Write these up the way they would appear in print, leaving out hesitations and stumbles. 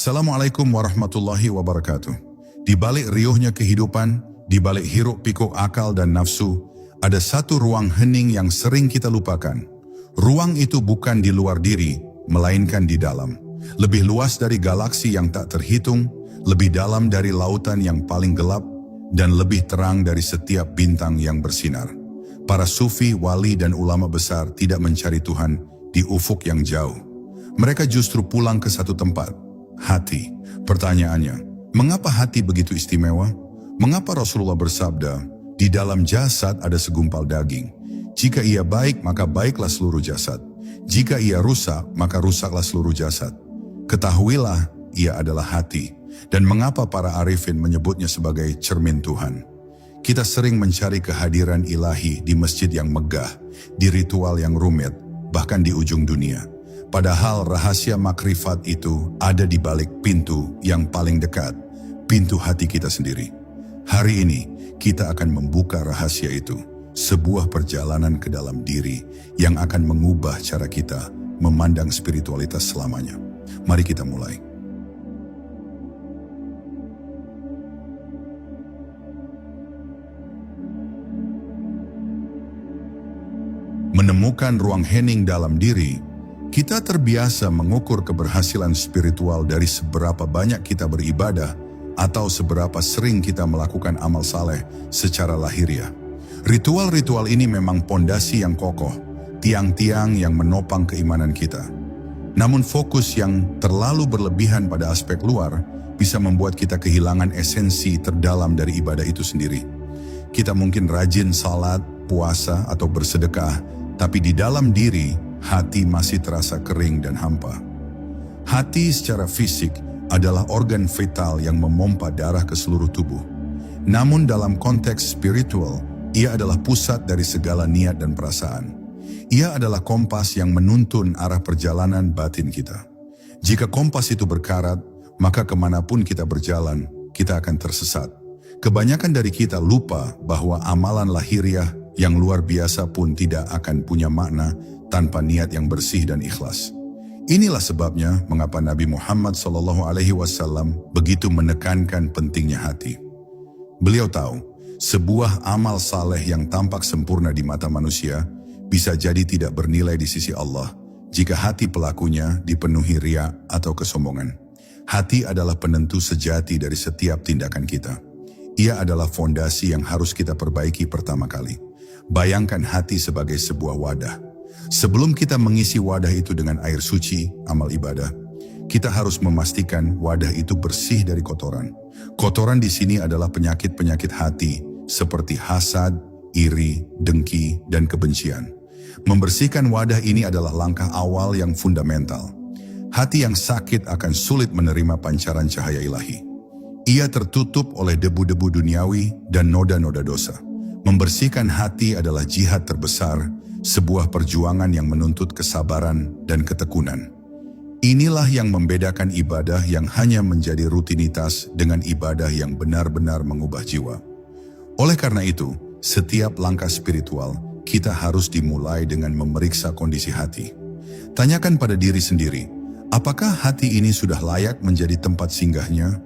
Assalamualaikum warahmatullahi wabarakatuh. Di balik riuhnya kehidupan, di balik hiruk pikuk akal dan nafsu, ada satu ruang hening yang sering kita lupakan. Ruang itu bukan di luar diri, melainkan di dalam. Lebih luas dari galaksi yang tak terhitung, lebih dalam dari lautan yang paling gelap, dan lebih terang dari setiap bintang yang bersinar. Para sufi, wali, dan ulama besar tidak mencari Tuhan di ufuk yang jauh. Mereka justru pulang ke satu tempat, hati. Pertanyaannya, mengapa hati begitu istimewa? Mengapa Rasulullah bersabda, di dalam jasad ada segumpal daging. Jika ia baik, maka baiklah seluruh jasad. Jika ia rusak, maka rusaklah seluruh jasad. Ketahuilah, ia adalah hati. Dan mengapa para arifin menyebutnya sebagai cermin Tuhan? Kita sering mencari kehadiran ilahi di masjid yang megah, di ritual yang rumit, bahkan di ujung dunia. Padahal rahasia makrifat itu ada di balik pintu yang paling dekat, pintu hati kita sendiri. Hari ini kita akan membuka rahasia itu, sebuah perjalanan ke dalam diri yang akan mengubah cara kita memandang spiritualitas selamanya. Mari kita mulai. Menemukan ruang hening dalam diri, kita terbiasa mengukur keberhasilan spiritual dari seberapa banyak kita beribadah atau seberapa sering kita melakukan amal saleh secara lahiriah. Ritual-ritual ini memang pondasi yang kokoh, tiang-tiang yang menopang keimanan kita. Namun fokus yang terlalu berlebihan pada aspek luar bisa membuat kita kehilangan esensi terdalam dari ibadah itu sendiri. Kita mungkin rajin salat, puasa, atau bersedekah, tapi di dalam diri, hati masih terasa kering dan hampa. Hati secara fisik adalah organ vital yang memompa darah ke seluruh tubuh. Namun dalam konteks spiritual, ia adalah pusat dari segala niat dan perasaan. Ia adalah kompas yang menuntun arah perjalanan batin kita. Jika kompas itu berkarat, maka kemanapun kita berjalan, kita akan tersesat. Kebanyakan dari kita lupa bahwa amalan lahiriah yang luar biasa pun tidak akan punya makna tanpa niat yang bersih dan ikhlas. Inilah sebabnya mengapa Nabi Muhammad SAW begitu menekankan pentingnya hati. Beliau tahu, sebuah amal saleh yang tampak sempurna di mata manusia bisa jadi tidak bernilai di sisi Allah jika hati pelakunya dipenuhi riya atau kesombongan. Hati adalah penentu sejati dari setiap tindakan kita. Ia adalah fondasi yang harus kita perbaiki pertama kali. Bayangkan hati sebagai sebuah wadah. Sebelum kita mengisi wadah itu dengan air suci, amal ibadah, kita harus memastikan wadah itu bersih dari kotoran. Kotoran di sini adalah penyakit-penyakit hati seperti hasad, iri, dengki, dan kebencian. Membersihkan wadah ini adalah langkah awal yang fundamental. Hati yang sakit akan sulit menerima pancaran cahaya ilahi. Ia tertutup oleh debu-debu duniawi dan noda-noda dosa. Membersihkan hati adalah jihad terbesar, sebuah perjuangan yang menuntut kesabaran dan ketekunan. Inilah yang membedakan ibadah yang hanya menjadi rutinitas dengan ibadah yang benar-benar mengubah jiwa. Oleh karena itu, setiap langkah spiritual kita harus dimulai dengan memeriksa kondisi hati. Tanyakan pada diri sendiri, apakah hati ini sudah layak menjadi tempat singgahnya?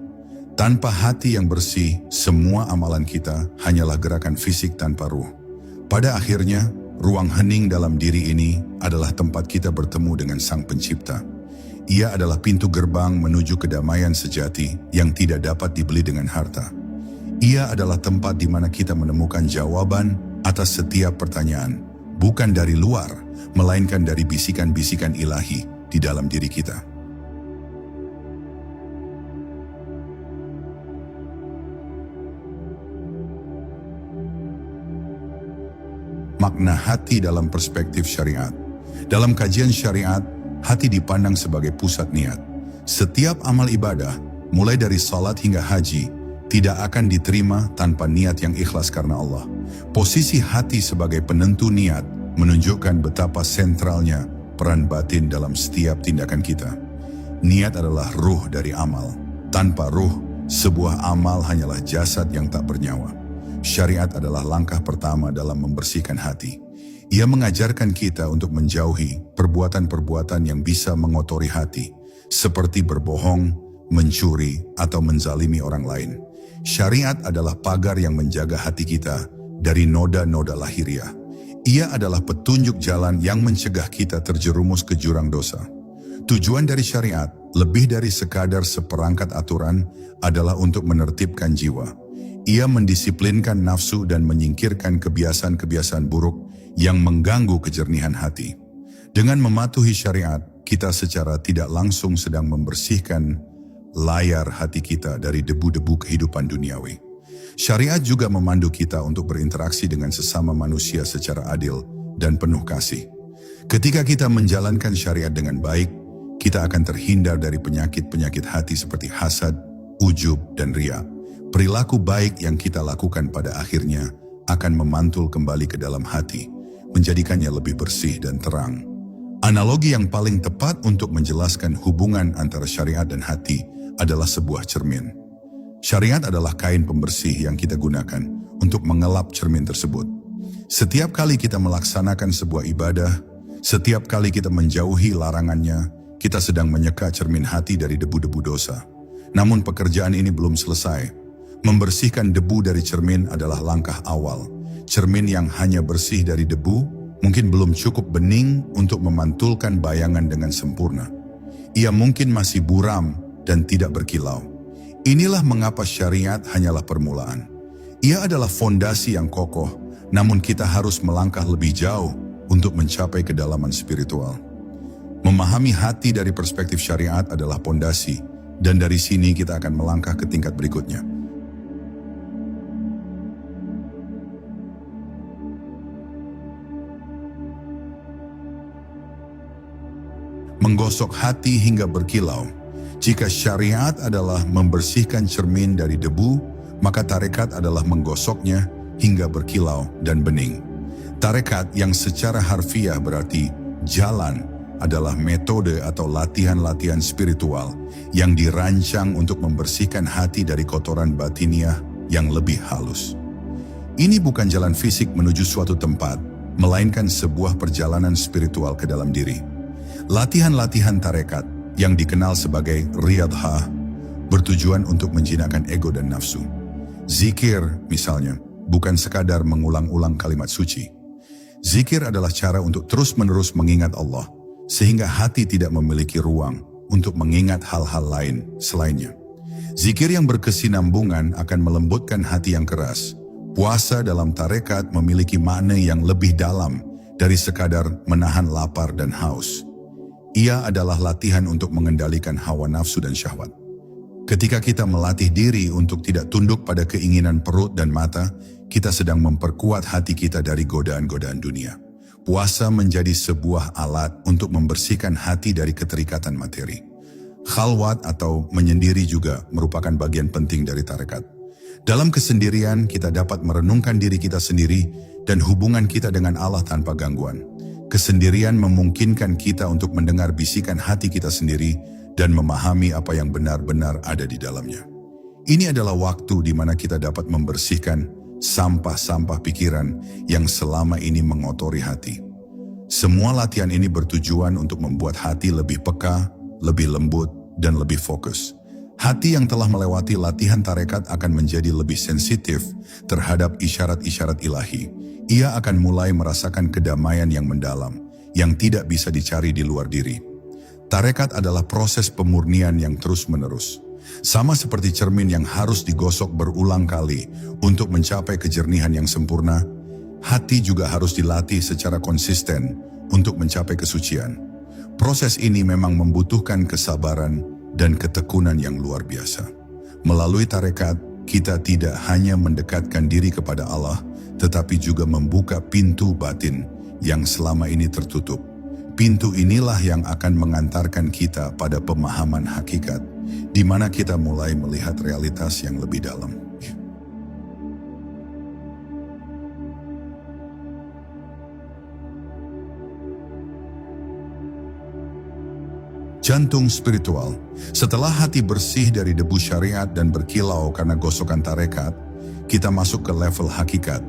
Tanpa hati yang bersih, semua amalan kita hanyalah gerakan fisik tanpa ruh. Pada akhirnya, ruang hening dalam diri ini adalah tempat kita bertemu dengan Sang Pencipta. Ia adalah pintu gerbang menuju kedamaian sejati yang tidak dapat dibeli dengan harta. Ia adalah tempat di mana kita menemukan jawaban atas setiap pertanyaan, bukan dari luar, melainkan dari bisikan-bisikan ilahi di dalam diri kita. Makna hati dalam perspektif syariat. Dalam kajian syariat, hati dipandang sebagai pusat niat. Setiap amal ibadah, mulai dari salat hingga haji, tidak akan diterima tanpa niat yang ikhlas karena Allah. Posisi hati sebagai penentu niat menunjukkan betapa sentralnya peran batin dalam setiap tindakan kita. Niat adalah ruh dari amal. Tanpa ruh, sebuah amal hanyalah jasad yang tak bernyawa. Syariat adalah langkah pertama dalam membersihkan hati. Ia mengajarkan kita untuk menjauhi perbuatan-perbuatan yang bisa mengotori hati, seperti berbohong, mencuri, atau menzalimi orang lain. Syariat adalah pagar yang menjaga hati kita dari noda-noda lahiriah. Ia adalah petunjuk jalan yang mencegah kita terjerumus ke jurang dosa. Tujuan dari syariat, lebih dari sekadar seperangkat aturan, adalah untuk menertibkan jiwa. Ia mendisiplinkan nafsu dan menyingkirkan kebiasaan-kebiasaan buruk yang mengganggu kejernihan hati. Dengan mematuhi syariat, kita secara tidak langsung sedang membersihkan layar hati kita dari debu-debu kehidupan duniawi. Syariat juga memandu kita untuk berinteraksi dengan sesama manusia secara adil dan penuh kasih. Ketika kita menjalankan syariat dengan baik, kita akan terhindar dari penyakit-penyakit hati seperti hasad, ujub, dan riya. Perilaku baik yang kita lakukan pada akhirnya akan memantul kembali ke dalam hati, menjadikannya lebih bersih dan terang. Analogi yang paling tepat untuk menjelaskan hubungan antara syariat dan hati adalah sebuah cermin. Syariat adalah kain pembersih yang kita gunakan untuk mengelap cermin tersebut. Setiap kali kita melaksanakan sebuah ibadah, setiap kali kita menjauhi larangannya, kita sedang menyeka cermin hati dari debu-debu dosa. Namun pekerjaan ini belum selesai. Membersihkan debu dari cermin adalah langkah awal. Cermin yang hanya bersih dari debu mungkin belum cukup bening untuk memantulkan bayangan dengan sempurna. Ia mungkin masih buram dan tidak berkilau. Inilah mengapa syariat hanyalah permulaan. Ia adalah fondasi yang kokoh, namun kita harus melangkah lebih jauh untuk mencapai kedalaman spiritual. Memahami hati dari perspektif syariat adalah fondasi, dan dari sini kita akan melangkah ke tingkat berikutnya. Menggosok hati hingga berkilau. Jika syariat adalah membersihkan cermin dari debu, maka tarekat adalah menggosoknya hingga berkilau dan bening. Tarekat yang secara harfiah berarti jalan adalah metode atau latihan-latihan spiritual yang dirancang untuk membersihkan hati dari kotoran batiniah yang lebih halus. Ini bukan jalan fisik menuju suatu tempat, melainkan sebuah perjalanan spiritual ke dalam diri. Latihan-latihan tarekat yang dikenal sebagai riyadhah bertujuan untuk menjinakkan ego dan nafsu. Zikir misalnya bukan sekadar mengulang-ulang kalimat suci. Zikir adalah cara untuk terus-menerus mengingat Allah, sehingga hati tidak memiliki ruang untuk mengingat hal-hal lain selainnya. Zikir yang berkesinambungan akan melembutkan hati yang keras. Puasa dalam tarekat memiliki makna yang lebih dalam dari sekadar menahan lapar dan haus. Ia adalah latihan untuk mengendalikan hawa nafsu dan syahwat. Ketika kita melatih diri untuk tidak tunduk pada keinginan perut dan mata, kita sedang memperkuat hati kita dari godaan-godaan dunia. Puasa menjadi sebuah alat untuk membersihkan hati dari keterikatan materi. Khalwat atau menyendiri juga merupakan bagian penting dari tarekat. Dalam kesendirian, kita dapat merenungkan diri kita sendiri dan hubungan kita dengan Allah tanpa gangguan. Kesendirian memungkinkan kita untuk mendengar bisikan hati kita sendiri dan memahami apa yang benar-benar ada di dalamnya. Ini adalah waktu di mana kita dapat membersihkan sampah-sampah pikiran yang selama ini mengotori hati. Semua latihan ini bertujuan untuk membuat hati lebih peka, lebih lembut, dan lebih fokus. Hati yang telah melewati latihan tarekat akan menjadi lebih sensitif terhadap isyarat-isyarat ilahi. Ia akan mulai merasakan kedamaian yang mendalam, yang tidak bisa dicari di luar diri. Tarekat adalah proses pemurnian yang terus-menerus. Sama seperti cermin yang harus digosok berulang kali untuk mencapai kejernihan yang sempurna, hati juga harus dilatih secara konsisten untuk mencapai kesucian. Proses ini memang membutuhkan kesabaran dan ketekunan yang luar biasa. Melalui tarekat, kita tidak hanya mendekatkan diri kepada Allah, tetapi juga membuka pintu batin yang selama ini tertutup. Pintu inilah yang akan mengantarkan kita pada pemahaman hakikat, di mana kita mulai melihat realitas yang lebih dalam. Jantung spiritual. Setelah hati bersih dari debu syariat dan berkilau karena gosokan tarekat, kita masuk ke level hakikat.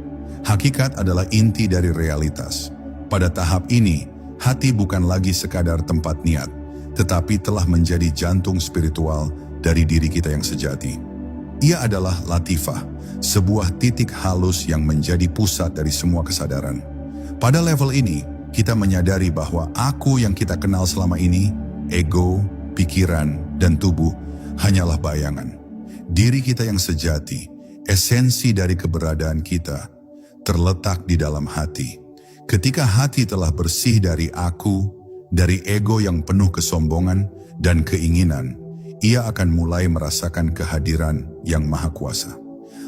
Hakikat adalah inti dari realitas. Pada tahap ini, hati bukan lagi sekadar tempat niat, tetapi telah menjadi jantung spiritual dari diri kita yang sejati. Ia adalah latifah, sebuah titik halus yang menjadi pusat dari semua kesadaran. Pada level ini, kita menyadari bahwa aku yang kita kenal selama ini, ego, pikiran, dan tubuh, hanyalah bayangan. Diri kita yang sejati, esensi dari keberadaan kita, terletak di dalam hati. Ketika hati telah bersih dari aku, dari ego yang penuh kesombongan dan keinginan, ia akan mulai merasakan kehadiran yang maha kuasa.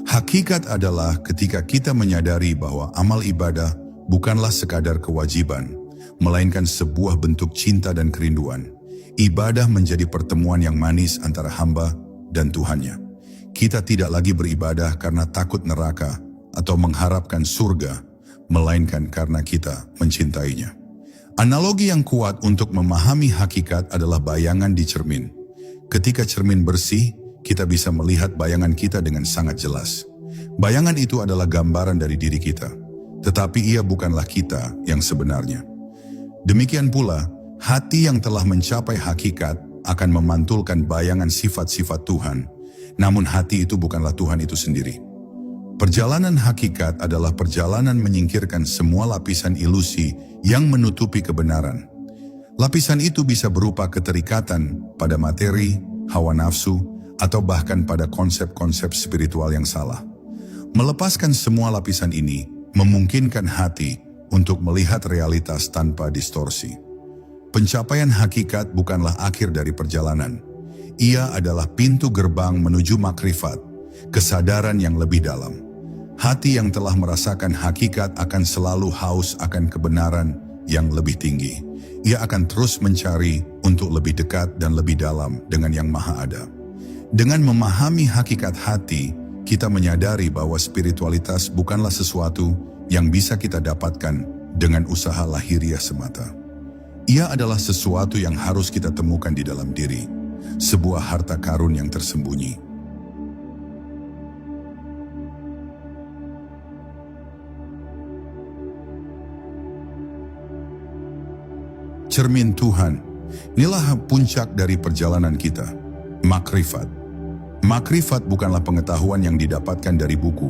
Hakikat adalah ketika kita menyadari bahwa amal ibadah bukanlah sekadar kewajiban, melainkan sebuah bentuk cinta dan kerinduan. Ibadah menjadi pertemuan yang manis antara hamba dan Tuhannya. Kita tidak lagi beribadah karena takut neraka atau mengharapkan surga, melainkan karena kita mencintainya. Analogi yang kuat untuk memahami hakikat adalah bayangan di cermin. Ketika cermin bersih, kita bisa melihat bayangan kita dengan sangat jelas. Bayangan itu adalah gambaran dari diri kita, tetapi ia bukanlah kita yang sebenarnya. Demikian pula, hati yang telah mencapai hakikat akan memantulkan bayangan sifat-sifat Tuhan, namun hati itu bukanlah Tuhan itu sendiri. Perjalanan hakikat adalah perjalanan menyingkirkan semua lapisan ilusi yang menutupi kebenaran. Lapisan itu bisa berupa keterikatan pada materi, hawa nafsu, atau bahkan pada konsep-konsep spiritual yang salah. Melepaskan semua lapisan ini memungkinkan hati untuk melihat realitas tanpa distorsi. Pencapaian hakikat bukanlah akhir dari perjalanan. Ia adalah pintu gerbang menuju makrifat, kesadaran yang lebih dalam. Hati yang telah merasakan hakikat akan selalu haus akan kebenaran yang lebih tinggi. Ia akan terus mencari untuk lebih dekat dan lebih dalam dengan yang maha ada. Dengan memahami hakikat hati, kita menyadari bahwa spiritualitas bukanlah sesuatu yang bisa kita dapatkan dengan usaha lahiriah semata. Ia adalah sesuatu yang harus kita temukan di dalam diri, sebuah harta karun yang tersembunyi. Cermin Tuhan, inilah puncak dari perjalanan kita, makrifat. Makrifat bukanlah pengetahuan yang didapatkan dari buku,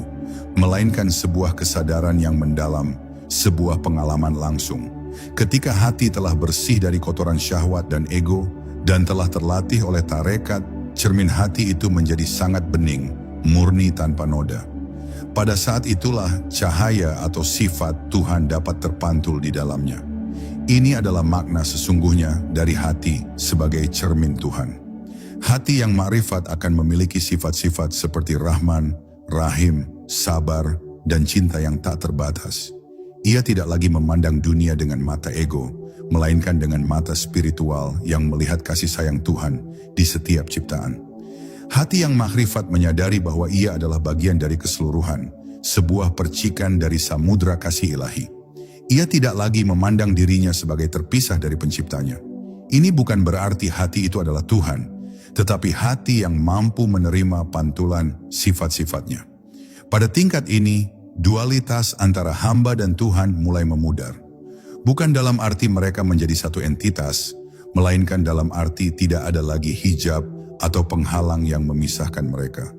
melainkan sebuah kesadaran yang mendalam, sebuah pengalaman langsung. Ketika hati telah bersih dari kotoran syahwat dan ego, dan telah terlatih oleh tarekat, cermin hati itu menjadi sangat bening, murni tanpa noda. Pada saat itulah cahaya atau sifat Tuhan dapat terpantul di dalamnya. Ini adalah makna sesungguhnya dari hati sebagai cermin Tuhan. Hati yang makrifat akan memiliki sifat-sifat seperti Rahman, Rahim, sabar, dan cinta yang tak terbatas. Ia tidak lagi memandang dunia dengan mata ego, melainkan dengan mata spiritual yang melihat kasih sayang Tuhan di setiap ciptaan. Hati yang makrifat menyadari bahwa ia adalah bagian dari keseluruhan, sebuah percikan dari samudra kasih ilahi. Ia tidak lagi memandang dirinya sebagai terpisah dari penciptanya. Ini bukan berarti hati itu adalah Tuhan, tetapi hati yang mampu menerima pantulan sifat-sifatnya. Pada tingkat ini, dualitas antara hamba dan Tuhan mulai memudar. Bukan dalam arti mereka menjadi satu entitas, melainkan dalam arti tidak ada lagi hijab atau penghalang yang memisahkan mereka.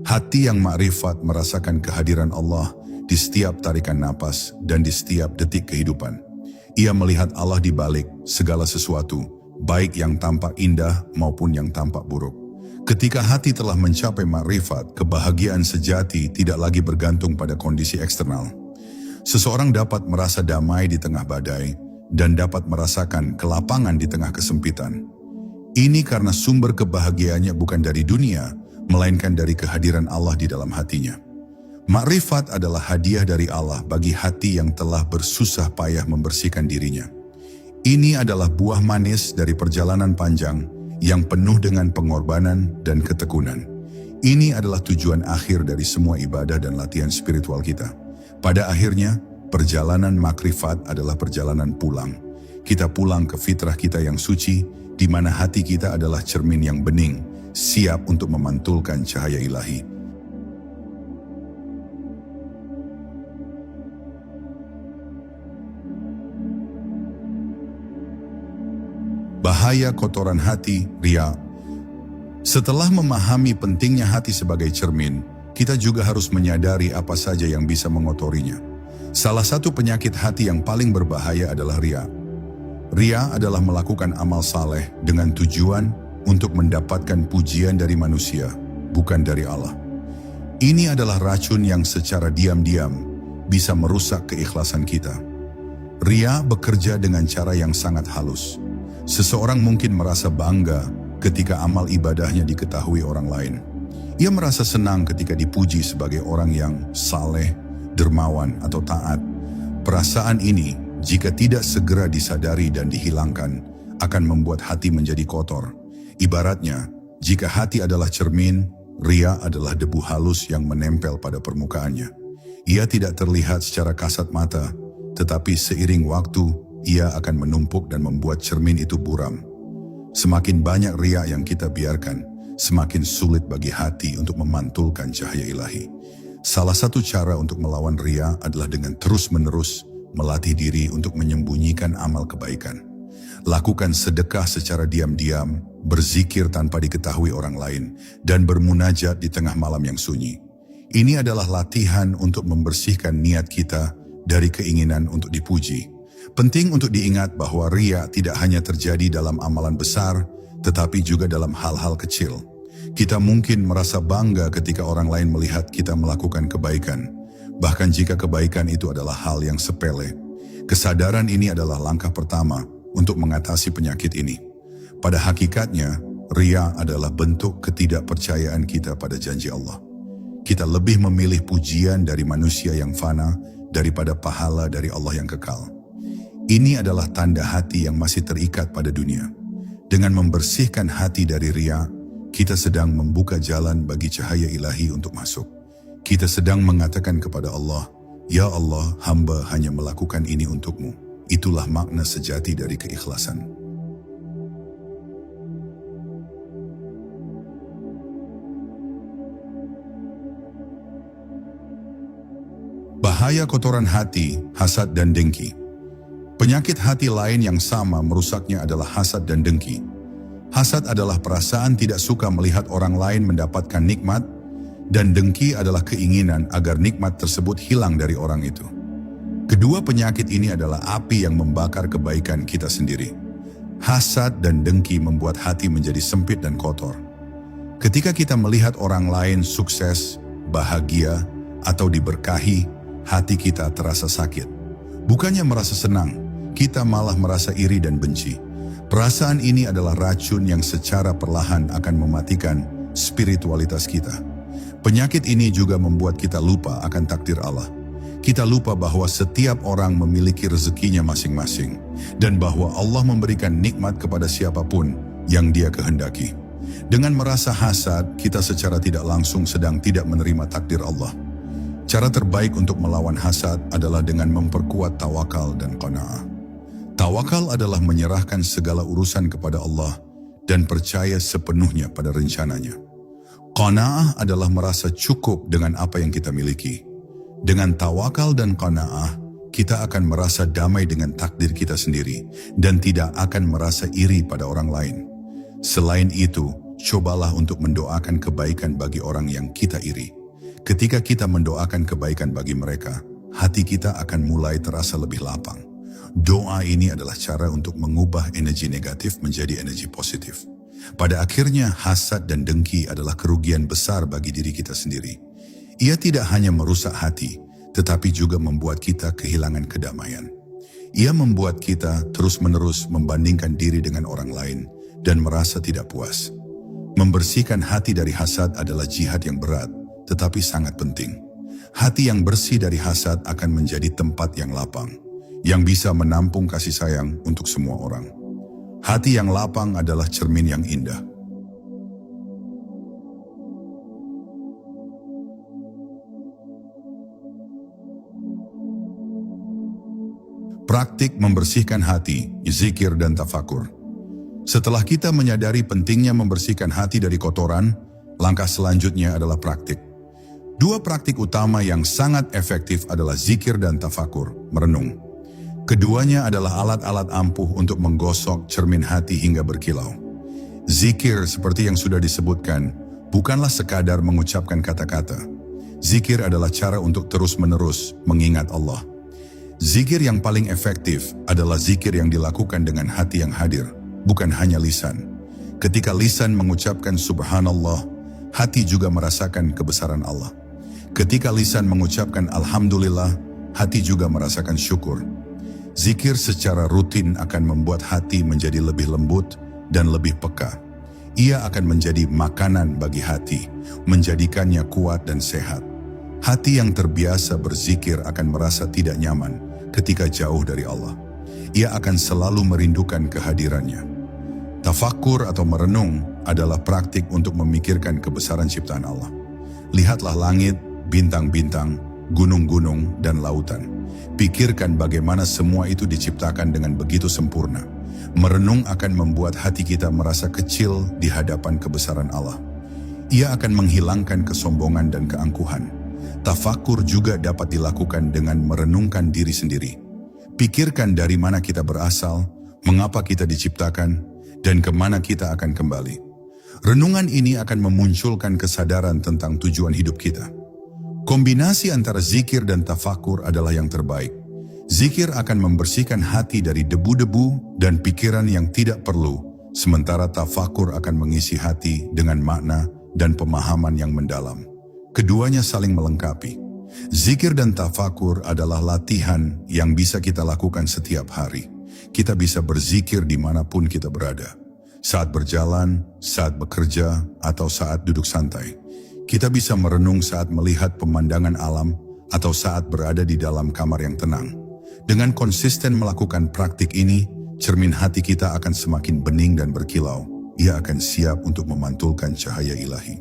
Hati yang makrifat merasakan kehadiran Allah di setiap tarikan napas dan di setiap detik kehidupan. Ia melihat Allah di balik segala sesuatu, baik yang tampak indah maupun yang tampak buruk. Ketika hati telah mencapai makrifat, kebahagiaan sejati tidak lagi bergantung pada kondisi eksternal. Seseorang dapat merasa damai di tengah badai dan dapat merasakan kelapangan di tengah kesempitan. Ini karena sumber kebahagiaannya bukan dari dunia, melainkan dari kehadiran Allah di dalam hatinya. Makrifat adalah hadiah dari Allah bagi hati yang telah bersusah payah membersihkan dirinya. Ini adalah buah manis dari perjalanan panjang yang penuh dengan pengorbanan dan ketekunan. Ini adalah tujuan akhir dari semua ibadah dan latihan spiritual kita. Pada akhirnya, perjalanan makrifat adalah perjalanan pulang. Kita pulang ke fitrah kita yang suci, di mana hati kita adalah cermin yang bening, siap untuk memantulkan cahaya ilahi. Bahaya kotoran hati, riya. Setelah memahami pentingnya hati sebagai cermin, kita juga harus menyadari apa saja yang bisa mengotorinya. Salah satu penyakit hati yang paling berbahaya adalah ria. Ria adalah melakukan amal saleh dengan tujuan untuk mendapatkan pujian dari manusia, bukan dari Allah. Ini adalah racun yang secara diam-diam bisa merusak keikhlasan kita. Ria bekerja dengan cara yang sangat halus. Seseorang mungkin merasa bangga ketika amal ibadahnya diketahui orang lain. Ia merasa senang ketika dipuji sebagai orang yang saleh, dermawan, atau taat. Perasaan ini, jika tidak segera disadari dan dihilangkan, akan membuat hati menjadi kotor. Ibaratnya, jika hati adalah cermin, ria adalah debu halus yang menempel pada permukaannya. Ia tidak terlihat secara kasat mata, tetapi seiring waktu, ia akan menumpuk dan membuat cermin itu buram. Semakin banyak ria yang kita biarkan, semakin sulit bagi hati untuk memantulkan cahaya ilahi. Salah satu cara untuk melawan ria adalah dengan terus-menerus melatih diri untuk menyembunyikan amal kebaikan. Lakukan sedekah secara diam-diam, berzikir tanpa diketahui orang lain, dan bermunajat di tengah malam yang sunyi. Ini adalah latihan untuk membersihkan niat kita dari keinginan untuk dipuji. Penting untuk diingat bahwa ria tidak hanya terjadi dalam amalan besar, tetapi juga dalam hal-hal kecil. Kita mungkin merasa bangga ketika orang lain melihat kita melakukan kebaikan, bahkan jika kebaikan itu adalah hal yang sepele. Kesadaran ini adalah langkah pertama untuk mengatasi penyakit ini. Pada hakikatnya, ria adalah bentuk ketidakpercayaan kita pada janji Allah. Kita lebih memilih pujian dari manusia yang fana daripada pahala dari Allah yang kekal. Ini adalah tanda hati yang masih terikat pada dunia. Dengan membersihkan hati dari ria, kita sedang membuka jalan bagi cahaya ilahi untuk masuk. Kita sedang mengatakan kepada Allah, "Ya Allah, hamba hanya melakukan ini untukmu." Itulah makna sejati dari keikhlasan. Bahaya kotoran hati, hasad dan dengki. Penyakit hati lain yang sama merusaknya adalah hasad dan dengki. Hasad adalah perasaan tidak suka melihat orang lain mendapatkan nikmat, dan dengki adalah keinginan agar nikmat tersebut hilang dari orang itu. Kedua penyakit ini adalah api yang membakar kebaikan kita sendiri. Hasad dan dengki membuat hati menjadi sempit dan kotor. Ketika kita melihat orang lain sukses, bahagia, atau diberkahi, hati kita terasa sakit. Bukannya merasa senang, kita malah merasa iri dan benci. Perasaan ini adalah racun yang secara perlahan akan mematikan spiritualitas kita. Penyakit ini juga membuat kita lupa akan takdir Allah. Kita lupa bahwa setiap orang memiliki rezekinya masing-masing, dan bahwa Allah memberikan nikmat kepada siapapun yang Dia kehendaki. Dengan merasa hasad, kita secara tidak langsung sedang tidak menerima takdir Allah. Cara terbaik untuk melawan hasad adalah dengan memperkuat tawakal dan qanaah. Tawakal adalah menyerahkan segala urusan kepada Allah dan percaya sepenuhnya pada rencananya. Qanaah adalah merasa cukup dengan apa yang kita miliki. Dengan tawakal dan qanaah, kita akan merasa damai dengan takdir kita sendiri dan tidak akan merasa iri pada orang lain. Selain itu, cobalah untuk mendoakan kebaikan bagi orang yang kita iri. Ketika kita mendoakan kebaikan bagi mereka, hati kita akan mulai terasa lebih lapang. Doa ini adalah cara untuk mengubah energi negatif menjadi energi positif. Pada akhirnya, hasad dan dengki adalah kerugian besar bagi diri kita sendiri. Ia tidak hanya merusak hati, tetapi juga membuat kita kehilangan kedamaian. Ia membuat kita terus-menerus membandingkan diri dengan orang lain dan merasa tidak puas. Membersihkan hati dari hasad adalah jihad yang berat, tetapi sangat penting. Hati yang bersih dari hasad akan menjadi tempat yang lapang, yang bisa menampung kasih sayang untuk semua orang. Hati yang lapang adalah cermin yang indah. Praktik membersihkan hati, zikir dan tafakur. Setelah kita menyadari pentingnya membersihkan hati dari kotoran, langkah selanjutnya adalah praktik. Dua praktik utama yang sangat efektif adalah zikir dan tafakur, merenung. Keduanya adalah alat-alat ampuh untuk menggosok cermin hati hingga berkilau. Zikir seperti yang sudah disebutkan, bukanlah sekadar mengucapkan kata-kata. Zikir adalah cara untuk terus-menerus mengingat Allah. Zikir yang paling efektif adalah zikir yang dilakukan dengan hati yang hadir, bukan hanya lisan. Ketika lisan mengucapkan subhanallah, hati juga merasakan kebesaran Allah. Ketika lisan mengucapkan alhamdulillah, hati juga merasakan syukur. Zikir secara rutin akan membuat hati menjadi lebih lembut dan lebih peka. Ia akan menjadi makanan bagi hati, menjadikannya kuat dan sehat. Hati yang terbiasa berzikir akan merasa tidak nyaman ketika jauh dari Allah. Ia akan selalu merindukan kehadirannya. Tafakkur atau merenung adalah praktik untuk memikirkan kebesaran ciptaan Allah. Lihatlah langit, bintang-bintang, gunung-gunung, dan lautan. Pikirkan bagaimana semua itu diciptakan dengan begitu sempurna. Merenung akan membuat hati kita merasa kecil di hadapan kebesaran Allah. Ia akan menghilangkan kesombongan dan keangkuhan. Tafakkur juga dapat dilakukan dengan merenungkan diri sendiri. Pikirkan dari mana kita berasal, mengapa kita diciptakan, dan kemana kita akan kembali. Renungan ini akan memunculkan kesadaran tentang tujuan hidup kita. Kombinasi antara zikir dan tafakkur adalah yang terbaik. Zikir akan membersihkan hati dari debu-debu dan pikiran yang tidak perlu, sementara tafakkur akan mengisi hati dengan makna dan pemahaman yang mendalam. Keduanya saling melengkapi. Zikir dan tafakkur adalah latihan yang bisa kita lakukan setiap hari. Kita bisa berzikir dimanapun kita berada. Saat berjalan, saat bekerja, atau saat duduk santai. Kita bisa merenung saat melihat pemandangan alam atau saat berada di dalam kamar yang tenang. Dengan konsisten melakukan praktik ini, cermin hati kita akan semakin bening dan berkilau. Ia akan siap untuk memantulkan cahaya ilahi.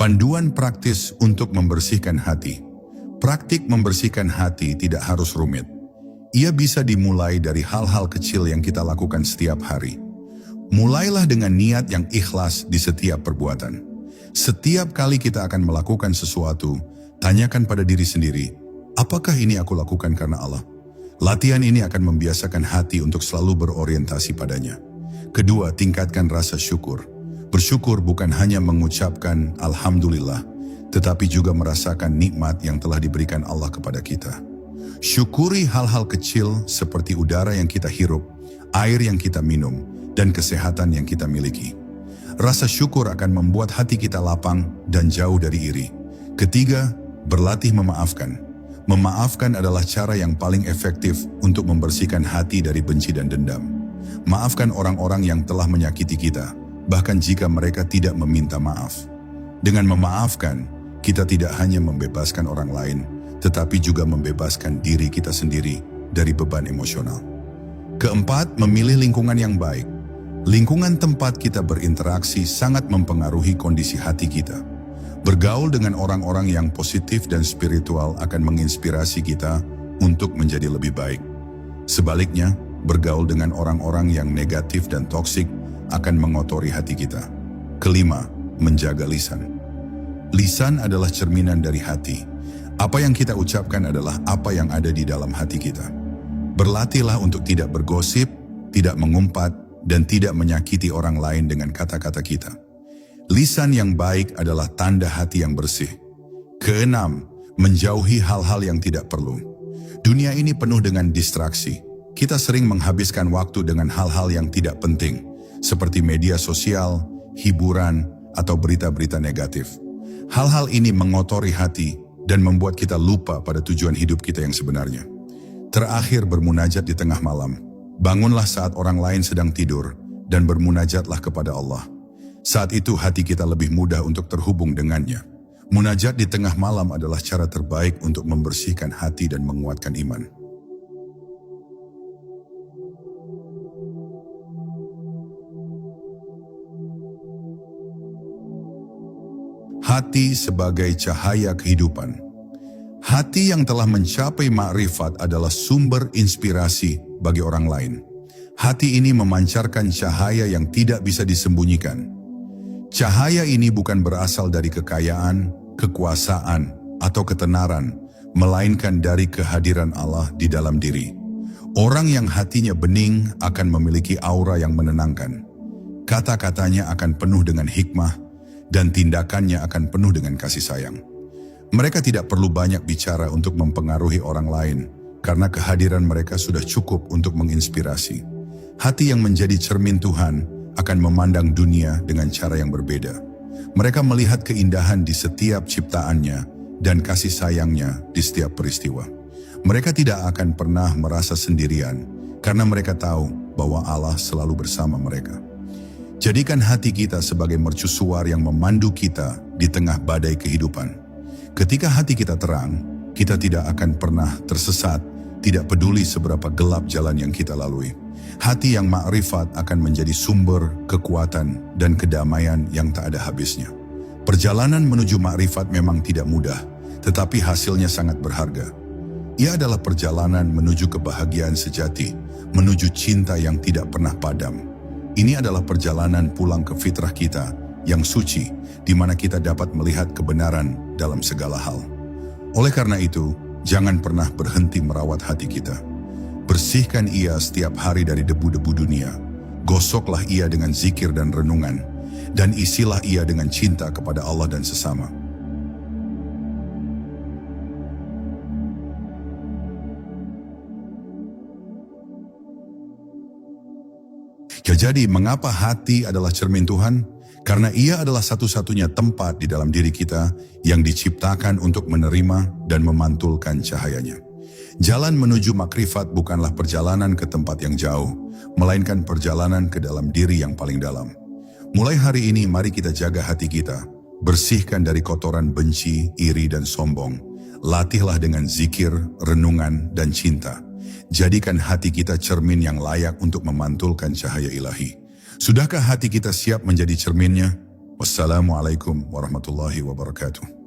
Panduan praktis untuk membersihkan hati. Praktik membersihkan hati tidak harus rumit. Ia bisa dimulai dari hal-hal kecil yang kita lakukan setiap hari. Mulailah dengan niat yang ikhlas di setiap perbuatan. Setiap kali kita akan melakukan sesuatu, tanyakan pada diri sendiri, apakah ini aku lakukan karena Allah? Latihan ini akan membiasakan hati untuk selalu berorientasi padanya. Kedua, tingkatkan rasa syukur. Bersyukur bukan hanya mengucapkan alhamdulillah, tetapi juga merasakan nikmat yang telah diberikan Allah kepada kita. Syukuri hal-hal kecil seperti udara yang kita hirup, air yang kita minum, dan kesehatan yang kita miliki. Rasa syukur akan membuat hati kita lapang dan jauh dari iri. Ketiga, berlatih memaafkan. Memaafkan adalah cara yang paling efektif untuk membersihkan hati dari benci dan dendam. Maafkan orang-orang yang telah menyakiti kita, bahkan jika mereka tidak meminta maaf. Dengan memaafkan, kita tidak hanya membebaskan orang lain, tetapi juga membebaskan diri kita sendiri dari beban emosional. Keempat, memilih lingkungan yang baik. Lingkungan tempat kita berinteraksi sangat mempengaruhi kondisi hati kita. Bergaul dengan orang-orang yang positif dan spiritual akan menginspirasi kita untuk menjadi lebih baik. Sebaliknya, bergaul dengan orang-orang yang negatif dan toksik akan mengotori hati kita. Kelima, menjaga lisan. Lisan adalah cerminan dari hati. Apa yang kita ucapkan adalah apa yang ada di dalam hati kita. Berlatihlah untuk tidak bergosip, tidak mengumpat, dan tidak menyakiti orang lain dengan kata-kata kita. Lisan yang baik adalah tanda hati yang bersih. Keenam, menjauhi hal-hal yang tidak perlu. Dunia ini penuh dengan distraksi. Kita sering menghabiskan waktu dengan hal-hal yang tidak penting, seperti media sosial, hiburan, atau berita-berita negatif. Hal-hal ini mengotori hati dan membuat kita lupa pada tujuan hidup kita yang sebenarnya. Terakhir, bermunajat di tengah malam. Bangunlah saat orang lain sedang tidur dan bermunajatlah kepada Allah. Saat itu hati kita lebih mudah untuk terhubung dengannya. Munajat di tengah malam adalah cara terbaik untuk membersihkan hati dan menguatkan iman. Hati sebagai cahaya kehidupan. Hati yang telah mencapai makrifat adalah sumber inspirasi bagi orang lain. Hati ini memancarkan cahaya yang tidak bisa disembunyikan. Cahaya ini bukan berasal dari kekayaan, kekuasaan, atau ketenaran, melainkan dari kehadiran Allah di dalam diri. Orang yang hatinya bening akan memiliki aura yang menenangkan. Kata-katanya akan penuh dengan hikmah, dan tindakannya akan penuh dengan kasih sayang. Mereka tidak perlu banyak bicara untuk mempengaruhi orang lain, karena kehadiran mereka sudah cukup untuk menginspirasi. Hati yang menjadi cermin Tuhan akan memandang dunia dengan cara yang berbeda. Mereka melihat keindahan di setiap ciptaannya dan kasih sayangnya di setiap peristiwa. Mereka tidak akan pernah merasa sendirian karena mereka tahu bahwa Allah selalu bersama mereka. Jadikan hati kita sebagai mercusuar yang memandu kita di tengah badai kehidupan. Ketika hati kita terang, kita tidak akan pernah tersesat, tidak peduli seberapa gelap jalan yang kita lalui. Hati yang makrifat akan menjadi sumber kekuatan dan kedamaian yang tak ada habisnya. Perjalanan menuju makrifat memang tidak mudah, tetapi hasilnya sangat berharga. Ia adalah perjalanan menuju kebahagiaan sejati, menuju cinta yang tidak pernah padam. Ini adalah perjalanan pulang ke fitrah kita yang suci, di mana kita dapat melihat kebenaran dalam segala hal. Oleh karena itu, jangan pernah berhenti merawat hati kita. Bersihkan ia setiap hari dari debu-debu dunia. Gosoklah ia dengan zikir dan renungan, dan isilah ia dengan cinta kepada Allah dan sesama. Ya, jadi mengapa hati adalah cermin Tuhan? Karena ia adalah satu-satunya tempat di dalam diri kita yang diciptakan untuk menerima dan memantulkan cahayanya. Jalan menuju makrifat bukanlah perjalanan ke tempat yang jauh, melainkan perjalanan ke dalam diri yang paling dalam. Mulai hari ini mari kita jaga hati kita, bersihkan dari kotoran benci, iri dan sombong. Latihlah dengan zikir, renungan dan cinta. Jadikan hati kita cermin yang layak untuk memantulkan cahaya ilahi. Sudahkah hati kita siap menjadi cerminnya? Wassalamualaikum warahmatullahi wabarakatuh.